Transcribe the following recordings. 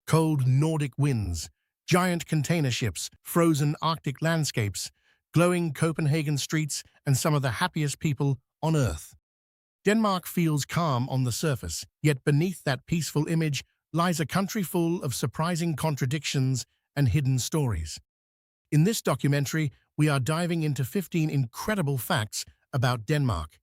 cold Nordic winds, giant container ships, frozen Arctic landscapes, glowing Copenhagen streets, and some of the happiest people on Earth. Denmark feels calm on the surface, yet beneath that peaceful image lies a country full of surprising contradictions and hidden stories. In this documentary, we are diving into 15 incredible facts about Denmark,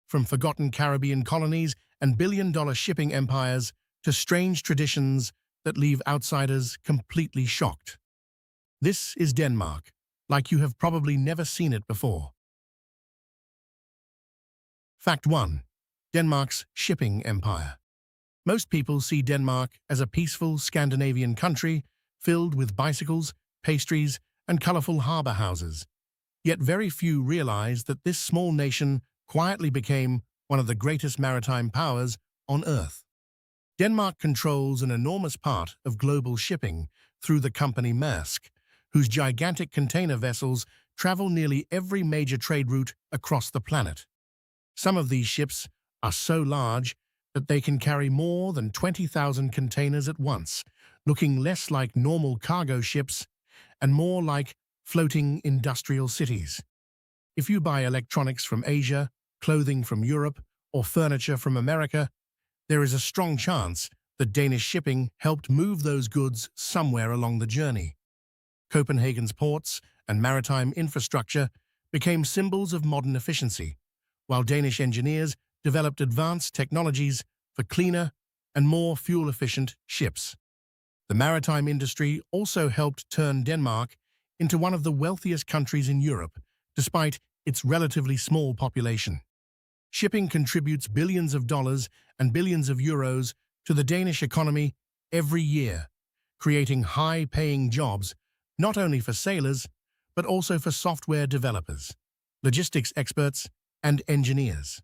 from forgotten Caribbean colonies and billion-dollar shipping empires to strange traditions that leave outsiders completely shocked. This is Denmark, like you have probably never seen it before. Fact 1. Denmark's shipping empire. Most people see Denmark as a peaceful Scandinavian country filled with bicycles, pastries, and colorful harbor houses. Yet very few realize that this small nation quietly became one of the greatest maritime powers on Earth. Denmark controls an enormous part of global shipping through the company Maersk, whose gigantic container vessels travel nearly every major trade route across the planet. Some of these ships are so large that they can carry more than 20,000 containers at once, looking less like normal cargo ships and more like floating industrial cities. If you buy electronics from Asia, clothing from Europe, or furniture from America, there is a strong chance that Danish shipping helped move those goods somewhere along the journey. Copenhagen's ports and maritime infrastructure became symbols of modern efficiency, while Danish engineers developed advanced technologies for cleaner and more fuel-efficient ships. The maritime industry also helped turn Denmark into one of the wealthiest countries in Europe, despite its relatively small population. Shipping contributes billions of dollars and billions of euros to the Danish economy every year, creating high-paying jobs not only for sailors, but also for software developers, logistics experts, and engineers.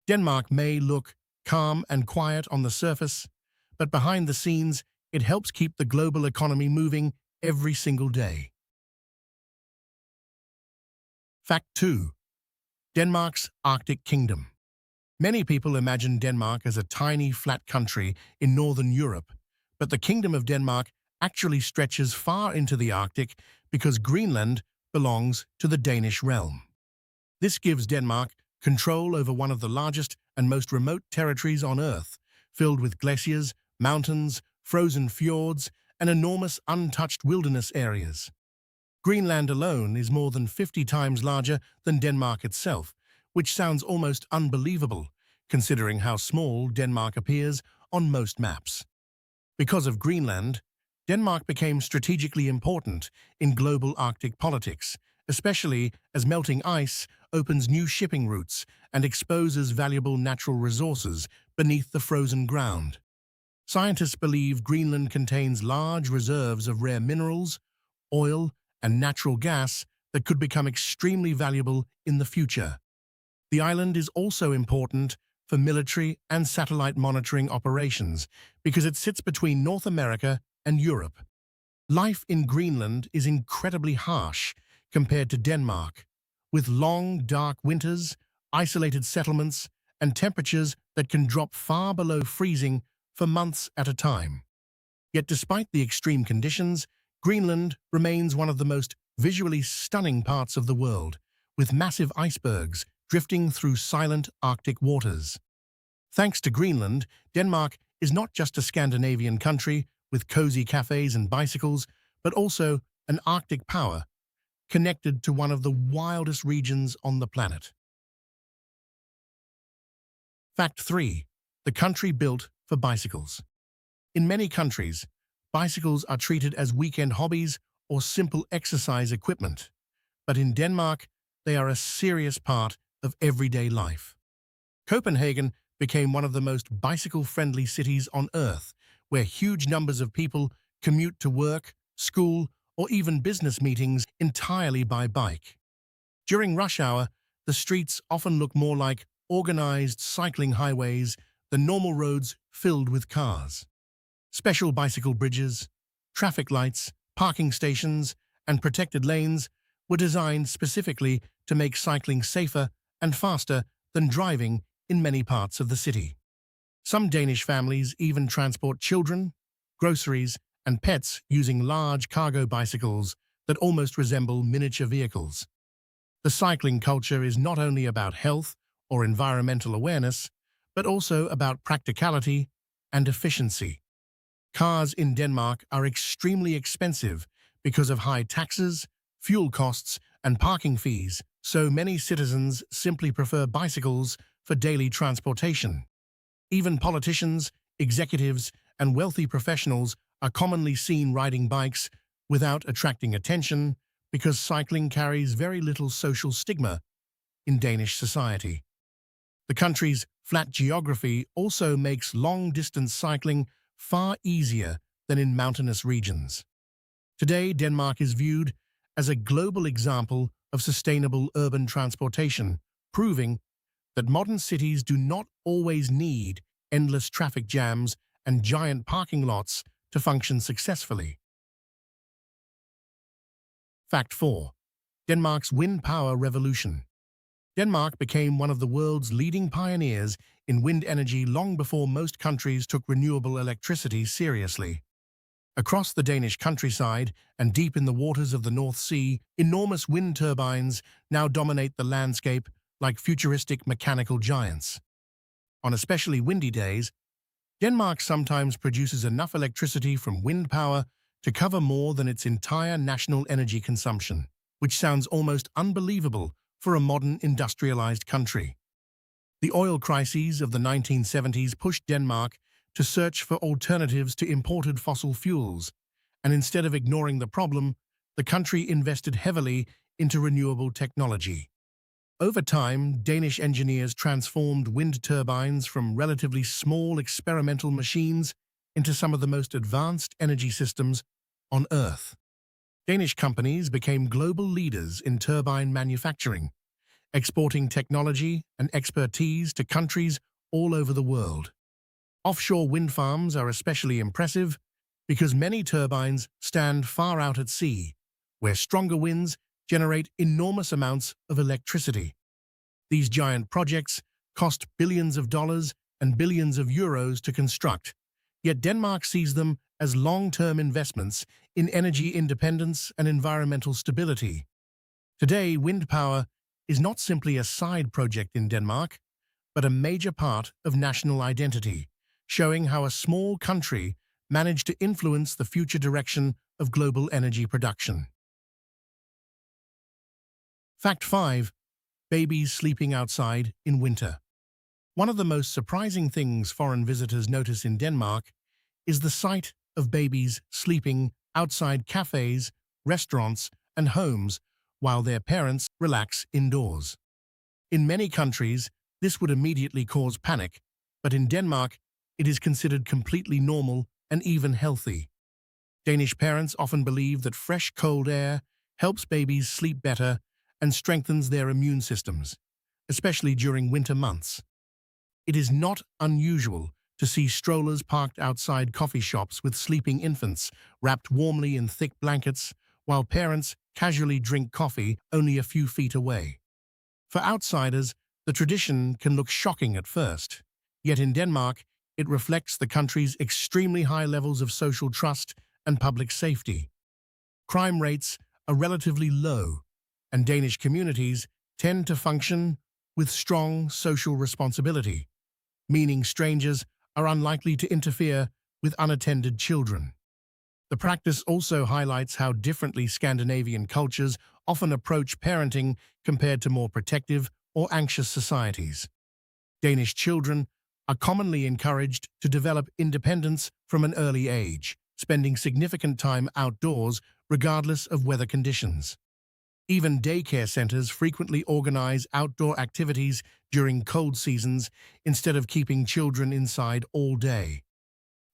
Denmark may look calm and quiet on the surface, but behind the scenes, it helps keep the global economy moving every single day. Fact 2. Denmark's Arctic Kingdom. Many people imagine Denmark as a tiny, flat country in northern Europe, but the Kingdom of Denmark actually stretches far into the Arctic because Greenland belongs to the Danish realm. This gives Denmark control over one of the largest and most remote territories on Earth, filled with glaciers, mountains, frozen fjords, and enormous untouched wilderness areas. Greenland alone is more than 50 times larger than Denmark itself, which sounds almost unbelievable, considering how small Denmark appears on most maps. Because of Greenland, Denmark became strategically important in global Arctic politics, especially as melting ice opens new shipping routes and exposes valuable natural resources beneath the frozen ground. Scientists believe Greenland contains large reserves of rare minerals, oil, and natural gas that could become extremely valuable in the future. The island is also important for military and satellite monitoring operations because it sits between North America and Europe. Life in Greenland is incredibly harsh compared to Denmark, with long, dark winters, isolated settlements, and temperatures that can drop far below freezing for months at a time. Yet despite the extreme conditions, Greenland remains one of the most visually stunning parts of the world, with massive icebergs drifting through silent Arctic waters. Thanks to Greenland, Denmark is not just a Scandinavian country with cozy cafés and bicycles, but also an Arctic power, connected to one of the wildest regions on the planet. Fact 3. The country built for bicycles. In many countries, bicycles are treated as weekend hobbies or simple exercise equipment, but in Denmark, they are a serious part of everyday life. Copenhagen became one of the most bicycle-friendly cities on Earth, where huge numbers of people commute to work, school, or even business meetings entirely by bike. During rush hour, the streets often look more like organized cycling highways than normal roads filled with cars. Special bicycle bridges, traffic lights, parking stations, and protected lanes were designed specifically to make cycling safer and faster than driving in many parts of the city. Some Danish families even transport children, groceries, and pets using large cargo bicycles that almost resemble miniature vehicles. The cycling culture is not only about health or environmental awareness, but also about practicality and efficiency. Cars in Denmark are extremely expensive because of high taxes, fuel costs, and parking fees, so many citizens simply prefer bicycles for daily transportation. Even politicians, executives, and wealthy professionals are commonly seen riding bikes without attracting attention because cycling carries very little social stigma in Danish society. The country's flat geography also makes long-distance cycling far easier than in mountainous regions. Today, Denmark is viewed as a global example of sustainable urban transportation, proving that modern cities do not always need endless traffic jams and giant parking lots to function successfully. Fact 4. Denmark's wind power revolution. Denmark became one of the world's leading pioneers in wind energy long before most countries took renewable electricity seriously. Across the Danish countryside and deep in the waters of the North Sea, enormous wind turbines now dominate the landscape like futuristic mechanical giants. On especially windy days, Denmark sometimes produces enough electricity from wind power to cover more than its entire national energy consumption, which sounds almost unbelievable for a modern industrialized country. The oil crises of the 1970s pushed Denmark to search for alternatives to imported fossil fuels, and instead of ignoring the problem, the country invested heavily into renewable technology. Over time, Danish engineers transformed wind turbines from relatively small experimental machines into some of the most advanced energy systems on Earth. Danish companies became global leaders in turbine manufacturing, exporting technology and expertise to countries all over the world. Offshore wind farms are especially impressive because many turbines stand far out at sea, where stronger winds generate enormous amounts of electricity. These giant projects cost billions of dollars and billions of euros to construct, yet Denmark sees them as long-term investments in energy independence and environmental stability. Today, wind power is not simply a side project in Denmark, but a major part of national identity, showing how a small country managed to influence the future direction of global energy production. Fact 5. Babies sleeping outside in winter. One of the most surprising things foreign visitors notice in Denmark is the sight of babies sleeping outside cafés, restaurants, and homes while their parents relax indoors. In many countries, this would immediately cause panic, but in Denmark, it is considered completely normal and even healthy. Danish parents often believe that fresh, cold air helps babies sleep better and strengthens their immune systems, especially during winter months. It is not unusual to see strollers parked outside coffee shops with sleeping infants wrapped warmly in thick blankets, while parents casually drink coffee only a few feet away. For outsiders, the tradition can look shocking at first, yet in Denmark, it reflects the country's extremely high levels of social trust and public safety. Crime rates are relatively low, and Danish communities tend to function with strong social responsibility, meaning strangers are unlikely to interfere with unattended children. The practice also highlights how differently Scandinavian cultures often approach parenting compared to more protective or anxious societies. Danish children are commonly encouraged to develop independence from an early age, spending significant time outdoors regardless of weather conditions. Even daycare centers frequently organize outdoor activities during cold seasons instead of keeping children inside all day.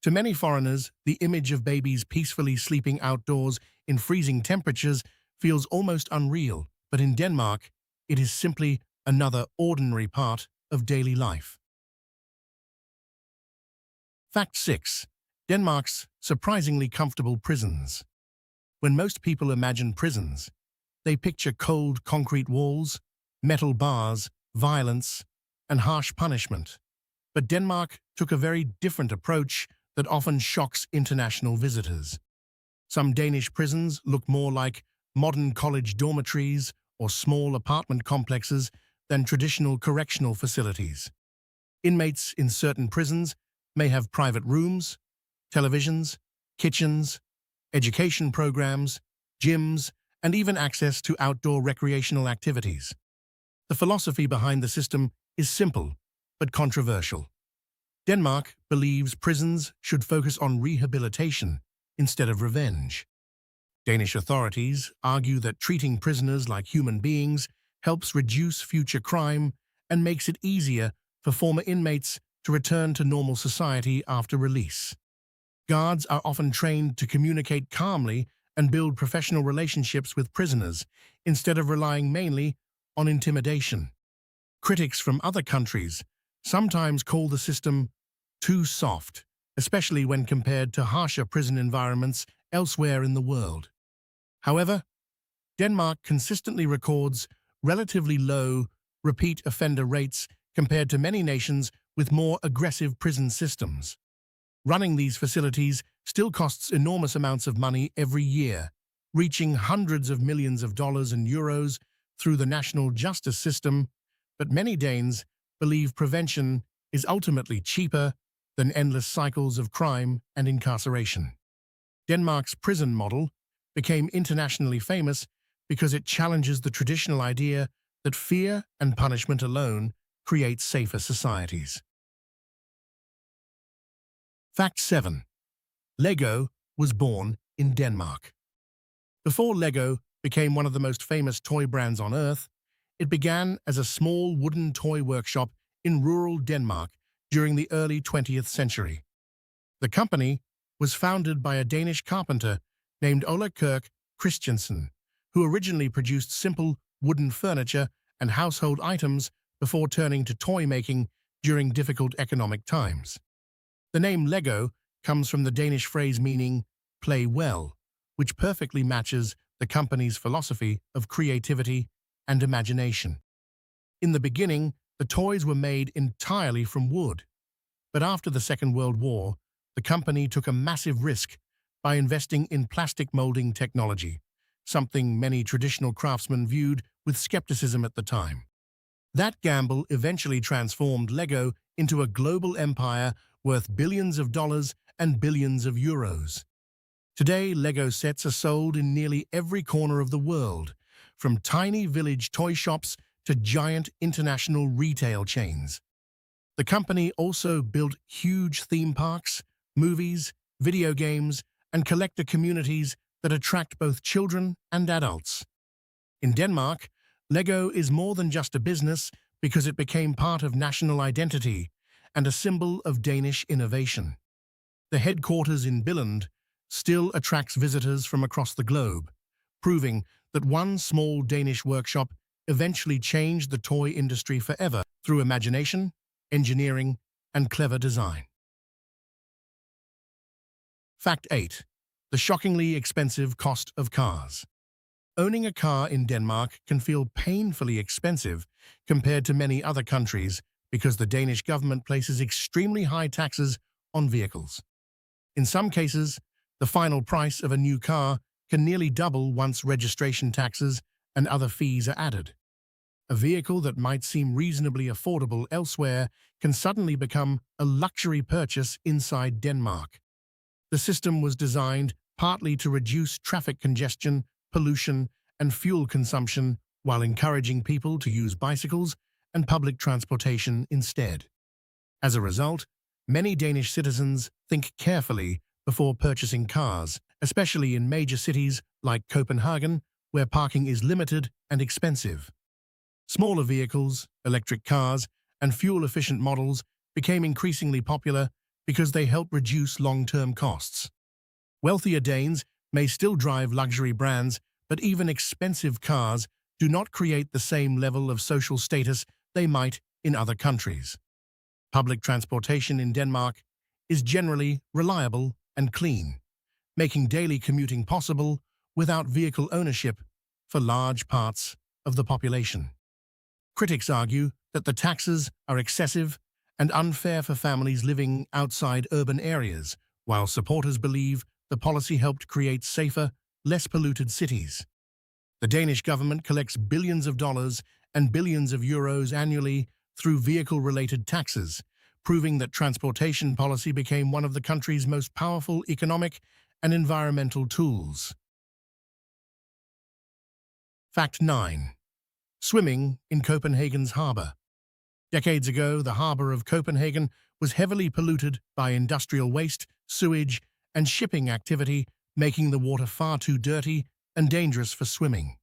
To many foreigners, the image of babies peacefully sleeping outdoors in freezing temperatures feels almost unreal, but in Denmark, it is simply another ordinary part of daily life. Fact 6. Denmark's surprisingly comfortable prisons. When most people imagine prisons, they picture cold concrete walls, metal bars, violence, and harsh punishment. But Denmark took a very different approach that often shocks international visitors. Some Danish prisons look more like modern college dormitories or small apartment complexes than traditional correctional facilities. Inmates in certain prisons may have private rooms, televisions, kitchens, education programs, gyms, and even access to outdoor recreational activities. The philosophy behind the system is simple but controversial. Denmark believes prisons should focus on rehabilitation instead of revenge. Danish authorities argue that treating prisoners like human beings helps reduce future crime and makes it easier for former inmates to return to normal society after release. Guards are often trained to communicate calmly and build professional relationships with prisoners instead of relying mainly on intimidation. Critics from other countries sometimes call the system too soft, especially when compared to harsher prison environments elsewhere in the world. However, Denmark consistently records relatively low repeat offender rates compared to many nations with more aggressive prison systems. Running these facilities still costs enormous amounts of money every year, reaching hundreds of millions of dollars and euros through the national justice system, but many Danes believe prevention is ultimately cheaper than endless cycles of crime and incarceration. Denmark's prison model became internationally famous because it challenges the traditional idea that fear and punishment alone create safer societies. Fact 7. Lego was born in Denmark. Before Lego became one of the most famous toy brands on Earth, it began as a small wooden toy workshop in rural Denmark during the early 20th century. The company was founded by a Danish carpenter named Ole Kirk Christiansen, who originally produced simple wooden furniture and household items before turning to toy making during difficult economic times. The name Lego comes from the Danish phrase meaning "play well," which perfectly matches the company's philosophy of creativity and imagination. In the beginning, the toys were made entirely from wood, but after the Second World War, the company took a massive risk by investing in plastic molding technology, something many traditional craftsmen viewed with skepticism at the time. That gamble eventually transformed Lego into a global empire worth billions of dollars and billions of euros. Today, Lego sets are sold in nearly every corner of the world, from tiny village toy shops to giant international retail chains. The company also built huge theme parks, movies, video games, and collector communities that attract both children and adults. In Denmark, Lego is more than just a business because it became part of national identity and a symbol of Danish innovation. The headquarters in Billund still attracts visitors from across the globe, proving that one small Danish workshop eventually changed the toy industry forever through imagination, engineering, and clever design. Fact 8. The shockingly expensive cost of cars. Owning a car in Denmark can feel painfully expensive compared to many other countries because the Danish government places extremely high taxes on vehicles. In some cases, the final price of a new car can nearly double once registration taxes and other fees are added. A vehicle that might seem reasonably affordable elsewhere can suddenly become a luxury purchase inside Denmark. The system was designed partly to reduce traffic congestion, pollution, and fuel consumption while encouraging people to use bicycles and public transportation instead. As a result, many Danish citizens think carefully before purchasing cars, especially in major cities like Copenhagen, where parking is limited and expensive. Smaller vehicles, electric cars, and fuel-efficient models became increasingly popular because they help reduce long-term costs. Wealthier Danes may still drive luxury brands, but even expensive cars do not create the same level of social status they might in other countries. Public transportation in Denmark is generally reliable and clean, making daily commuting possible without vehicle ownership for large parts of the population. Critics argue that the taxes are excessive and unfair for families living outside urban areas while supporters believe the policy helped create safer, less polluted cities. The Danish government collects billions of dollars and billions of euros annually through vehicle-related taxes, proving that transportation policy became one of the country's most powerful economic and environmental tools. Fact 9. Swimming in Copenhagen's harbour. Decades ago, the harbour of Copenhagen was heavily polluted by industrial waste, sewage, and shipping activity, making the water far too dirty and dangerous for swimming.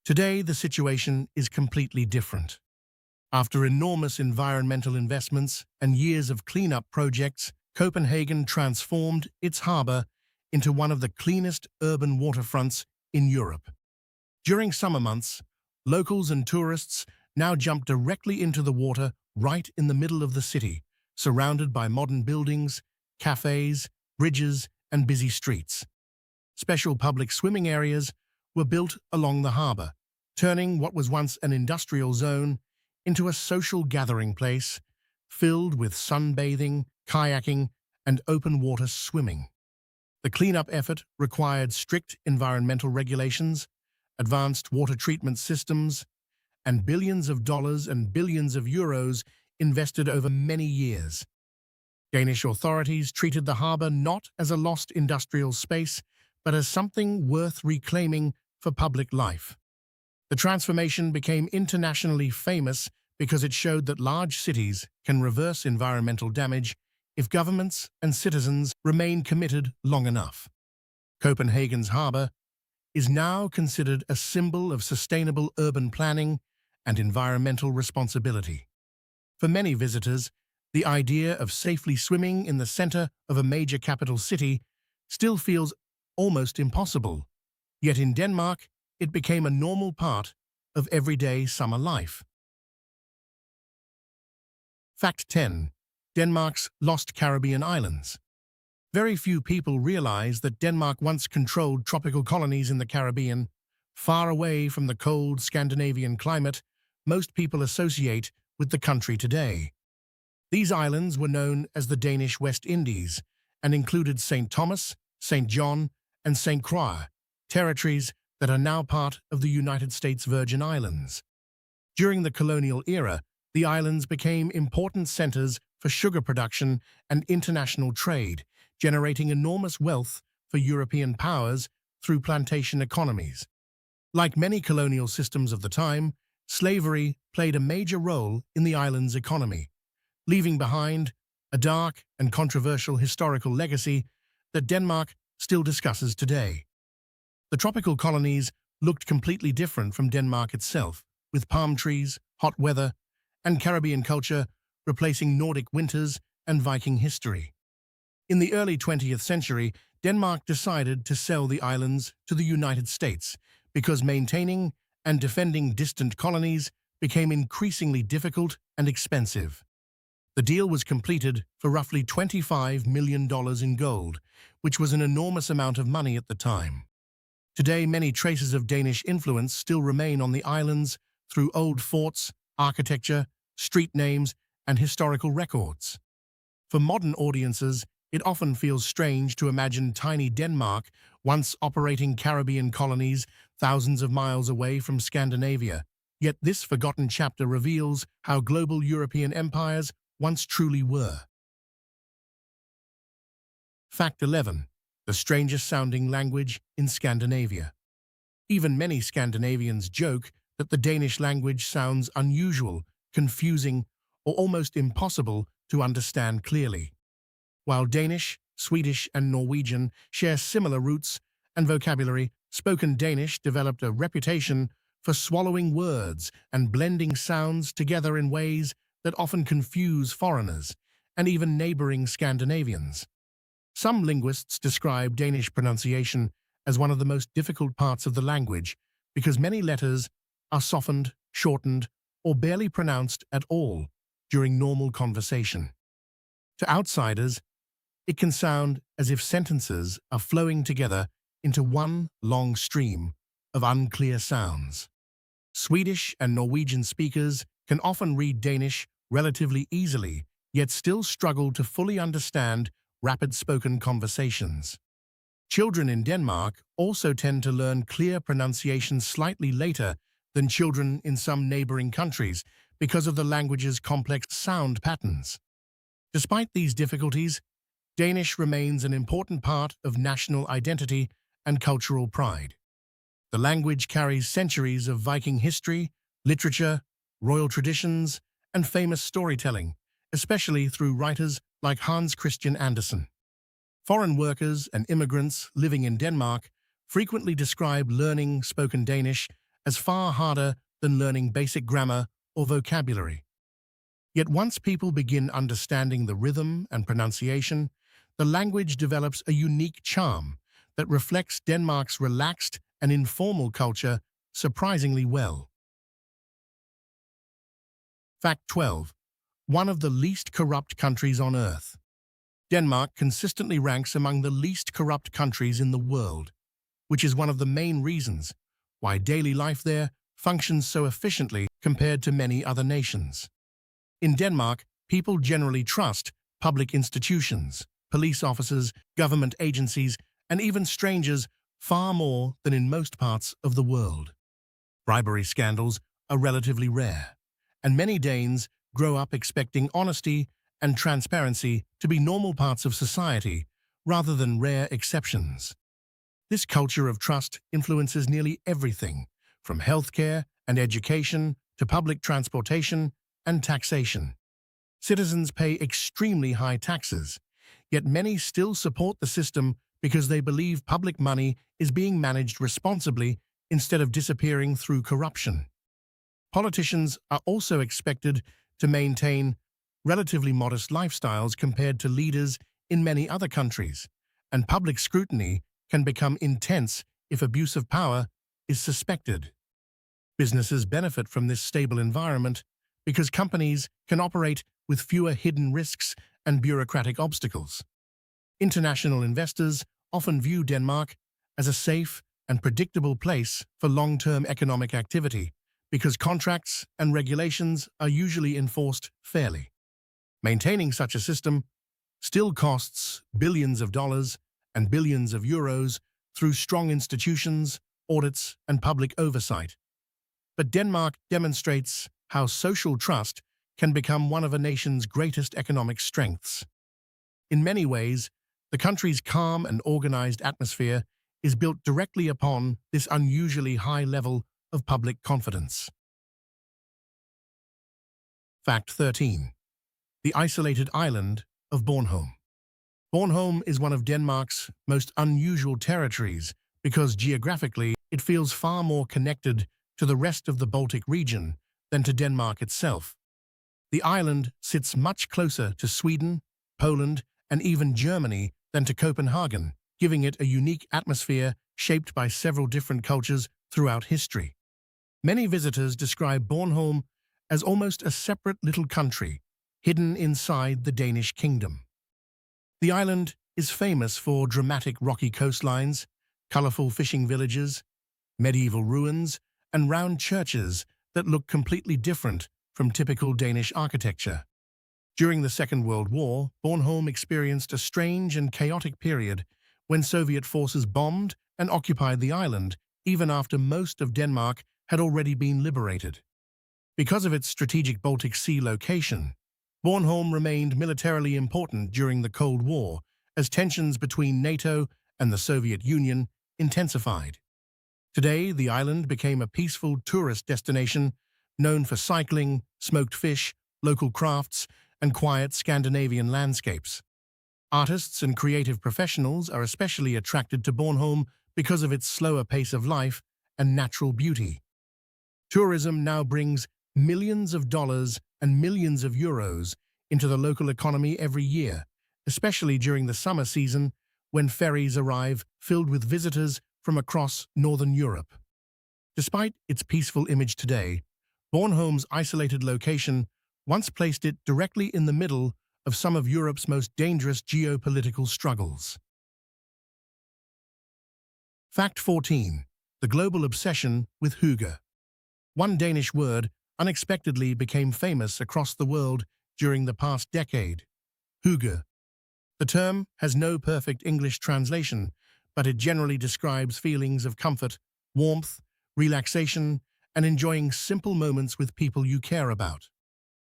Today, the situation is completely different. After enormous environmental investments and years of clean-up projects, Copenhagen transformed its harbour into one of the cleanest urban waterfronts in Europe. During summer months, locals and tourists now jump directly into the water right in the middle of the city, surrounded by modern buildings, cafés, bridges, and busy streets. Special public swimming areas were built along the harbour, turning what was once an industrial zone into a social gathering place filled with sunbathing, kayaking, and open-water swimming. The cleanup effort required strict environmental regulations, advanced water treatment systems, and billions of dollars and billions of euros invested over many years. Danish authorities treated the harbour not as a lost industrial space, but as something worth reclaiming for public life. The transformation became internationally famous because it showed that large cities can reverse environmental damage if governments and citizens remain committed long enough. Copenhagen's harbour is now considered a symbol of sustainable urban planning and environmental responsibility. For many visitors, the idea of safely swimming in the center of a major capital city still feels almost impossible, yet in Denmark, it became a normal part of everyday summer life. Fact 10. Denmark's lost Caribbean islands. Very few people realize that Denmark once controlled tropical colonies in the Caribbean, far away from the cold Scandinavian climate most people associate with the country today. These islands were known as the Danish West Indies and included St. Thomas, St. John, and St. Croix, territories that are now part of the United States Virgin Islands. During the colonial era, the islands became important centers for sugar production and international trade, generating enormous wealth for European powers through plantation economies. Like many colonial systems of the time, slavery played a major role in the island's economy, leaving behind a dark and controversial historical legacy that Denmark still discusses today. The tropical colonies looked completely different from Denmark itself, with palm trees, hot weather, and Caribbean culture replacing Nordic winters and Viking history. In the early 20th century, Denmark decided to sell the islands to the United States because maintaining and defending distant colonies became increasingly difficult and expensive. The deal was completed for roughly $25 million in gold, which was an enormous amount of money at the time. Today, many traces of Danish influence still remain on the islands through old forts, architecture, street names, and historical records. For modern audiences, it often feels strange to imagine tiny Denmark once operating Caribbean colonies thousands of miles away from Scandinavia. Yet this forgotten chapter reveals how global European empires once truly were. Fact 11. The strangest sounding language in Scandinavia. Even many Scandinavians joke that the Danish language sounds unusual, confusing, or almost impossible to understand clearly. While Danish, Swedish, and Norwegian share similar roots and vocabulary, spoken Danish developed a reputation for swallowing words and blending sounds together in ways that often confuse foreigners and even neighboring Scandinavians. Some linguists describe Danish pronunciation as one of the most difficult parts of the language because many letters are softened, shortened, or barely pronounced at all during normal conversation. To outsiders, it can sound as if sentences are flowing together into one long stream of unclear sounds. Swedish and Norwegian speakers can often read Danish relatively easily, yet still struggle to fully understand rapid spoken conversations. Children in Denmark also tend to learn clear pronunciation slightly later than children in some neighboring countries because of the language's complex sound patterns. Despite these difficulties, Danish remains an important part of national identity and cultural pride. The language carries centuries of Viking history, literature, royal traditions, and famous storytelling, especially through writers like Hans Christian Andersen. Foreign workers and immigrants living in Denmark frequently describe learning spoken Danish as far harder than learning basic grammar or vocabulary. Yet once people begin understanding the rhythm and pronunciation, the language develops a unique charm that reflects Denmark's relaxed and informal culture surprisingly well. Fact 12. One of the least corrupt countries on Earth. Denmark consistently ranks among the least corrupt countries in the world, which is one of the main reasons why daily life there functions so efficiently compared to many other nations. In Denmark, people generally trust public institutions, police officers, government agencies, and even strangers far more than in most parts of the world. Bribery scandals are relatively rare, and many Danes grow up expecting honesty and transparency to be normal parts of society rather than rare exceptions. This culture of trust influences nearly everything, from healthcare and education to public transportation and taxation. Citizens pay extremely high taxes, yet many still support the system because they believe public money is being managed responsibly instead of disappearing through corruption. Politicians are also expected to maintain relatively modest lifestyles compared to leaders in many other countries, and public scrutiny can become intense if abuse of power is suspected. Businesses benefit from this stable environment because companies can operate with fewer hidden risks and bureaucratic obstacles. International investors often view Denmark as a safe and predictable place for long-term economic activity because contracts and regulations are usually enforced fairly. Maintaining such a system still costs billions of dollars and billions of euros through strong institutions, audits, and public oversight. But Denmark demonstrates how social trust can become one of a nation's greatest economic strengths. In many ways, the country's calm and organized atmosphere is built directly upon this unusually high level of public confidence. Fact 13. The isolated island of Bornholm. Bornholm is one of Denmark's most unusual territories because geographically it feels far more connected to the rest of the Baltic region than to Denmark itself. The island sits much closer to Sweden, Poland, and even Germany than to Copenhagen, giving it a unique atmosphere shaped by several different cultures throughout history. Many visitors describe Bornholm as almost a separate little country, hidden inside the Danish kingdom. The island is famous for dramatic rocky coastlines, colorful fishing villages, medieval ruins, and round churches that look completely different from typical Danish architecture. During the Second World War, Bornholm experienced a strange and chaotic period when Soviet forces bombed and occupied the island, even after most of Denmark had already been liberated. Because of its strategic Baltic Sea location, Bornholm remained militarily important during the Cold War as tensions between NATO and the Soviet Union intensified. Today, the island became a peaceful tourist destination known for cycling, smoked fish, local crafts, and quiet Scandinavian landscapes. Artists and creative professionals are especially attracted to Bornholm because of its slower pace of life and natural beauty. Tourism now brings millions of dollars and millions of euros into the local economy every year, especially during the summer season when ferries arrive filled with visitors from across Northern Europe. Despite its peaceful image today, Bornholm's isolated location once placed it directly in the middle of some of Europe's most dangerous geopolitical struggles. Fact 14. The global obsession with hygge. One Danish word unexpectedly became famous across the world during the past decade: hygge. The term has no perfect English translation, but it generally describes feelings of comfort, warmth, relaxation, and enjoying simple moments with people you care about.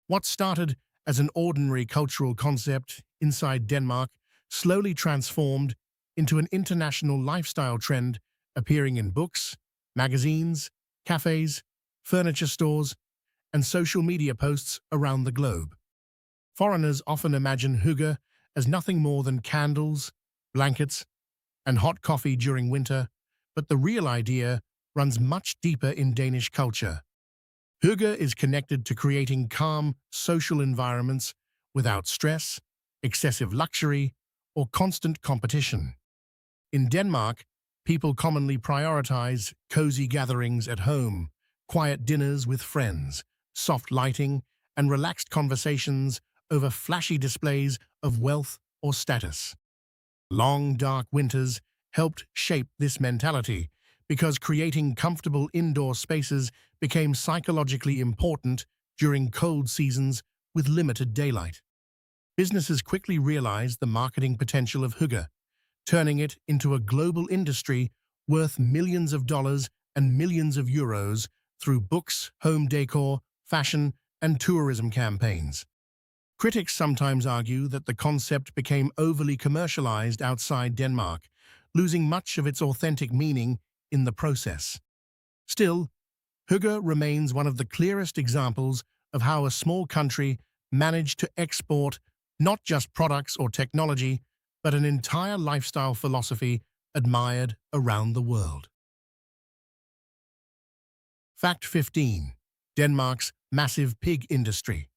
What started as an ordinary cultural concept inside Denmark slowly transformed into an international lifestyle trend appearing in books, magazines, cafés, furniture stores, and social media posts around the globe. Foreigners often imagine hygge as nothing more than candles, blankets, and hot coffee during winter, but the real idea runs much deeper in Danish culture. Hygge is connected to creating calm, social environments without stress, excessive luxury, or constant competition. In Denmark, people commonly prioritize cozy gatherings at home, quiet dinners with friends, soft lighting, and relaxed conversations over flashy displays of wealth or status. Long, dark winters helped shape this mentality because creating comfortable indoor spaces became psychologically important during cold seasons with limited daylight. Businesses quickly realized the marketing potential of hygge, turning it into a global industry worth millions of dollars and millions of euros through books, home decor, fashion, and tourism campaigns. Critics sometimes argue that the concept became overly commercialized outside Denmark, losing much of its authentic meaning in the process. Still, hygge remains one of the clearest examples of how a small country managed to export not just products or technology, but an entire lifestyle philosophy admired around the world. Fact 15. Denmark's massive pig industry.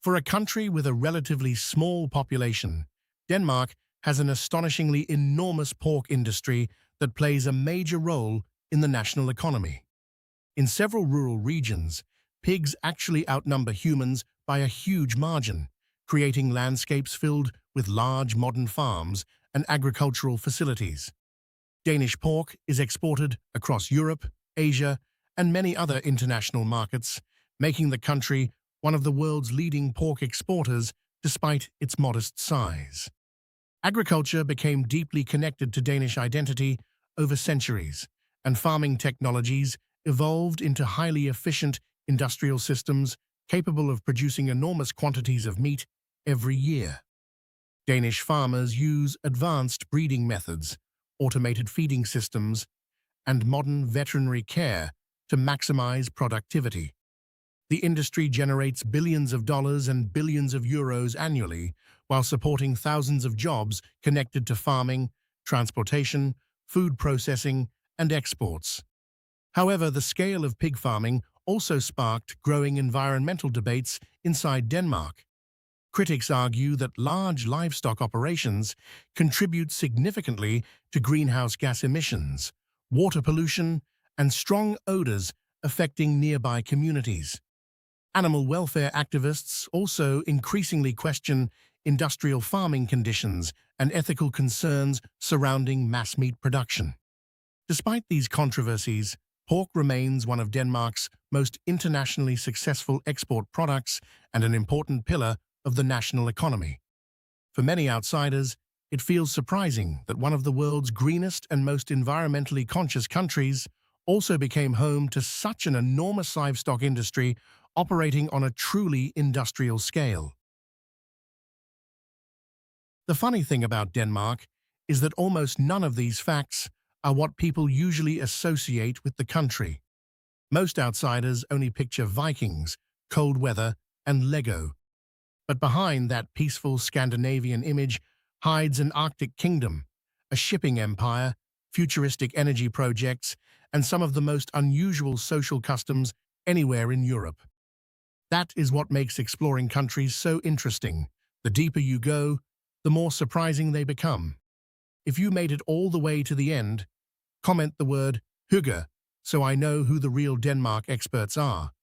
For a country with a relatively small population, Denmark has an astonishingly enormous pork industry that plays a major role in the national economy. In several rural regions, pigs actually outnumber humans by a huge margin, creating landscapes filled with large modern farms and agricultural facilities. Danish pork is exported across Europe, Asia, and many other international markets, making the country one of the world's leading pork exporters despite its modest size. Agriculture became deeply connected to Danish identity over centuries, and farming technologies evolved into highly efficient industrial systems capable of producing enormous quantities of meat every year. Danish farmers use advanced breeding methods, automated feeding systems, and modern veterinary care to maximize productivity. The industry generates billions of dollars and billions of euros annually, while supporting thousands of jobs connected to farming, transportation, food processing, and exports. However, the scale of pig farming also sparked growing environmental debates inside Denmark. Critics argue that large livestock operations contribute significantly to greenhouse gas emissions, water pollution, and strong odors affecting nearby communities. Animal welfare activists also increasingly question industrial farming conditions and ethical concerns surrounding mass meat production. Despite these controversies, pork remains one of Denmark's most internationally successful export products and an important pillar of the national economy. For many outsiders, it feels surprising that one of the world's greenest and most environmentally conscious countries also became home to such an enormous livestock industry operating on a truly industrial scale. The funny thing about Denmark is that almost none of these facts are what people usually associate with the country. Most outsiders only picture Vikings, cold weather, and Lego. But behind that peaceful Scandinavian image hides an Arctic kingdom, a shipping empire, futuristic energy projects, and some of the most unusual social customs anywhere in Europe. That is what makes exploring countries so interesting. The deeper you go, the more surprising they become. If you made it all the way to the end, comment the word hygge so I know who the real Denmark experts are.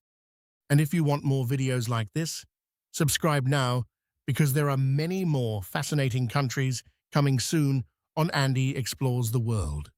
And if you want more videos like this, subscribe now because there are many more fascinating countries coming soon on Andy Explores the World.